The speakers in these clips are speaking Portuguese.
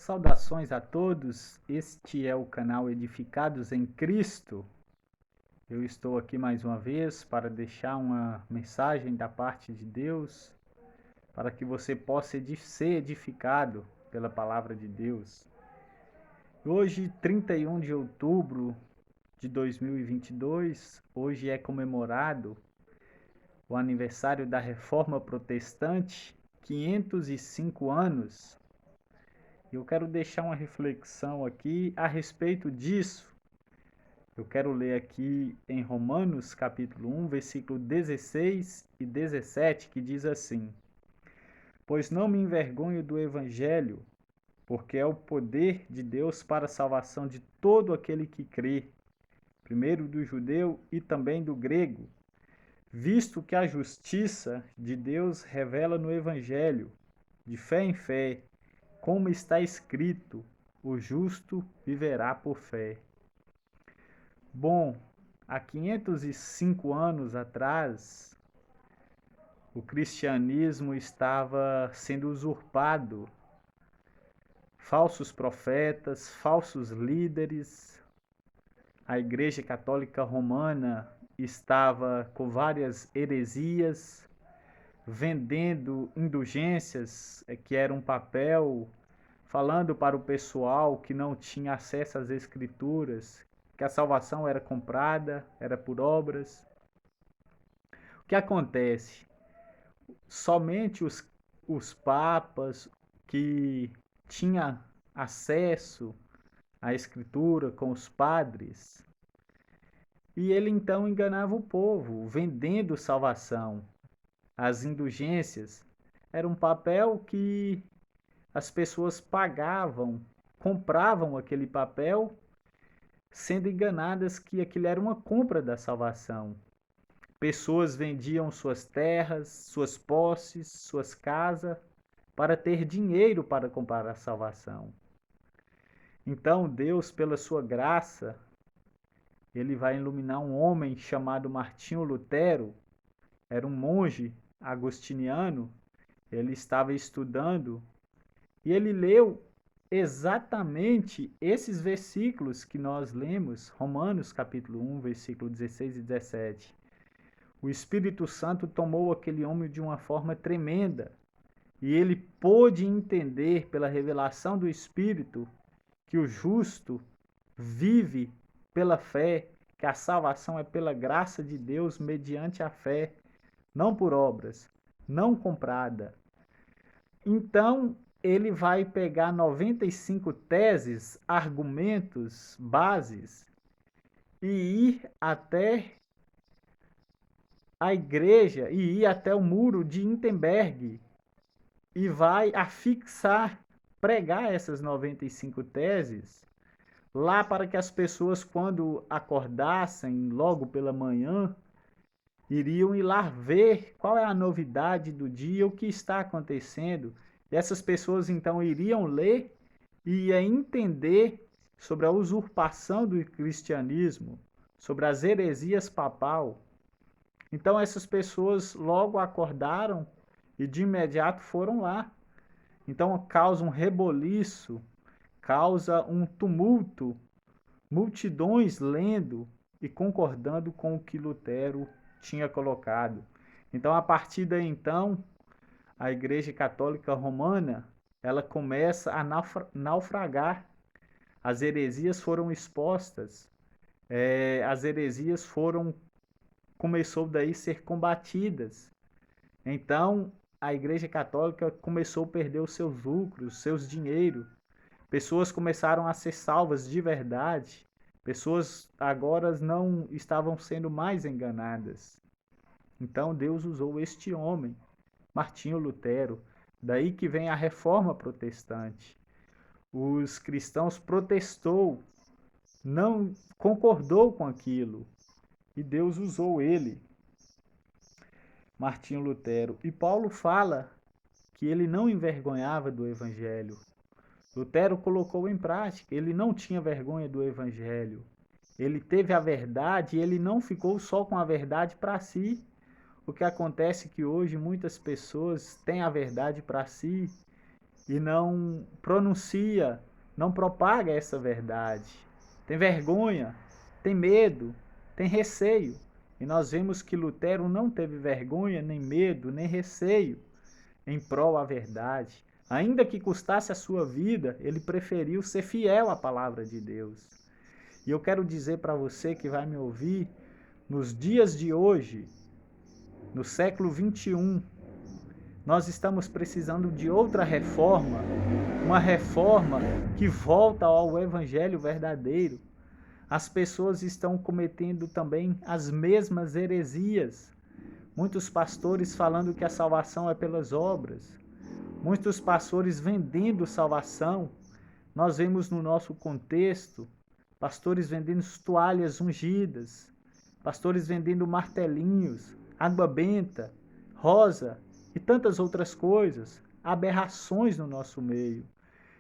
Saudações a todos, este é o canal Edificados em Cristo. Eu estou aqui mais uma vez para deixar uma mensagem da parte de Deus, para que você possa ser edificado pela palavra de Deus. Hoje, 31 de outubro de 2022, hoje é comemorado o aniversário da Reforma Protestante, 505 anos. Eu quero deixar uma reflexão aqui a respeito disso. Eu quero ler aqui em Romanos, capítulo 1, versículo 16 e 17, que diz assim: Pois não me envergonho do evangelho, porque é o poder de Deus para a salvação de todo aquele que crê, primeiro do judeu e também do grego, visto que a justiça de Deus revela no evangelho, de fé em fé, como está escrito: o justo viverá por fé. Bom, há 505 anos atrás, o cristianismo estava sendo usurpado. Falsos profetas, falsos líderes. A Igreja Católica Romana estava com várias heresias, vendendo indulgências, que era um papel, falando para o pessoal que não tinha acesso às Escrituras, que a salvação era comprada, era por obras. O que acontece? Somente os papas que tinham acesso à Escritura com os padres, e ele então enganava o povo, vendendo salvação. As indulgências era um papel que as pessoas pagavam, compravam aquele papel, sendo enganadas que aquilo era uma compra da salvação. Pessoas vendiam suas terras, suas posses, suas casas, para ter dinheiro para comprar a salvação. Então Deus, pela sua graça, ele vai iluminar um homem chamado Martinho Lutero. Era um monge agostiniano, ele estava estudando e ele leu exatamente esses versículos que nós lemos, Romanos capítulo 1, versículo 16 e 17. O Espírito Santo tomou aquele homem de uma forma tremenda e ele pôde entender pela revelação do Espírito que o justo vive pela fé, que a salvação é pela graça de Deus mediante a fé, não por obras, não comprada. Então, ele vai pegar 95 teses, argumentos, bases e ir até a igreja e ir até o muro de Wittenberg e vai afixar, pregar essas 95 teses lá para que as pessoas, quando acordassem logo pela manhã, iriam ir lá ver qual é a novidade do dia, o que está acontecendo. E essas pessoas então iriam ler e ia entender sobre a usurpação do cristianismo, sobre as heresias papal. Então essas pessoas logo acordaram e de imediato foram lá. Então causa um reboliço, causa um tumulto, multidões lendo e concordando com o que Lutero tinha colocado. Então, a partir daí, então, a Igreja Católica Romana, ela começa a naufragar. As heresias foram expostas, as heresias começou daí a ser combatidas. Então, a Igreja Católica começou a perder os seus lucros, seus dinheiros. Pessoas começaram a ser salvas de verdade. Pessoas agora não estavam sendo mais enganadas. Então Deus usou este homem, Martinho Lutero. Daí que vem a Reforma Protestante. Os cristãos protestou, não concordou com aquilo. E Deus usou ele, Martinho Lutero. E Paulo fala que ele não envergonhava do evangelho. Lutero colocou em prática, ele não tinha vergonha do evangelho. Ele teve a verdade e ele não ficou só com a verdade para si. O que acontece é que hoje muitas pessoas têm a verdade para si e não pronuncia, não propaga essa verdade. Tem vergonha, tem medo, tem receio. E nós vemos que Lutero não teve vergonha, nem medo, nem receio em prol à verdade. Ainda que custasse a sua vida, ele preferiu ser fiel à palavra de Deus. E eu quero dizer para você que vai me ouvir, nos dias de hoje, no século 21, nós estamos precisando de outra reforma, uma reforma que volta ao evangelho verdadeiro. As pessoas estão cometendo também as mesmas heresias. Muitos pastores falando que a salvação é pelas obras. Muitos pastores vendendo salvação. Nós vemos no nosso contexto pastores vendendo toalhas ungidas, pastores vendendo martelinhos, água benta, rosa e tantas outras coisas, aberrações no nosso meio.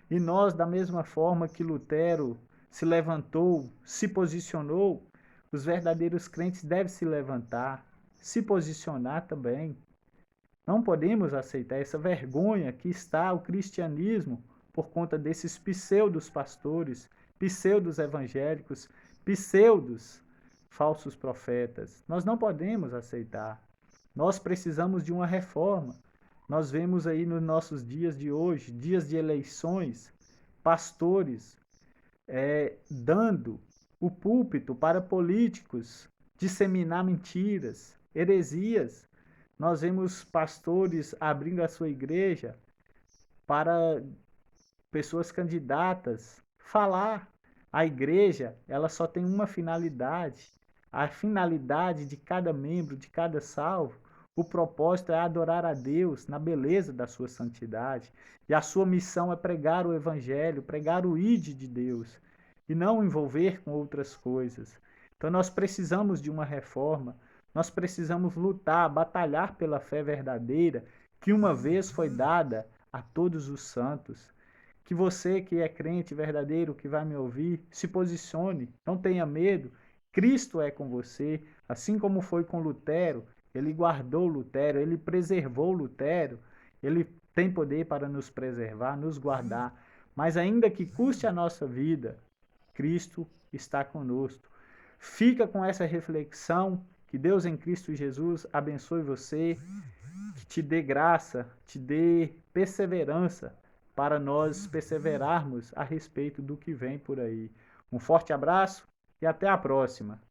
E nós, da mesma forma que Lutero se levantou, se posicionou, os verdadeiros crentes devem se levantar, se posicionar também. Não podemos aceitar essa vergonha que está o cristianismo por conta desses pseudos pastores, pseudos evangélicos, pseudos falsos profetas. Nós não podemos aceitar. Nós precisamos de uma reforma. Nós vemos aí nos nossos dias de hoje, dias de eleições, pastores dando o púlpito para políticos disseminar mentiras, heresias. Nós vemos pastores abrindo a sua igreja para pessoas candidatas falar. A igreja, ela só tem uma finalidade. A finalidade de cada membro, de cada salvo, o propósito é adorar a Deus na beleza da sua santidade. E a sua missão é pregar o evangelho, pregar o ide de Deus e não envolver com outras coisas. Então nós precisamos de uma reforma. Nós precisamos lutar, batalhar pela fé verdadeira que uma vez foi dada a todos os santos. Que você que é crente verdadeiro, que vai me ouvir, se posicione, não tenha medo. Cristo é com você, assim como foi com Lutero. Ele guardou Lutero, ele preservou Lutero. Ele tem poder para nos preservar, nos guardar. Mas ainda que custe a nossa vida, Cristo está conosco. Fica com essa reflexão. Que Deus em Cristo Jesus abençoe você, que te dê graça, te dê perseverança para nós perseverarmos a respeito do que vem por aí. Um forte abraço e até a próxima.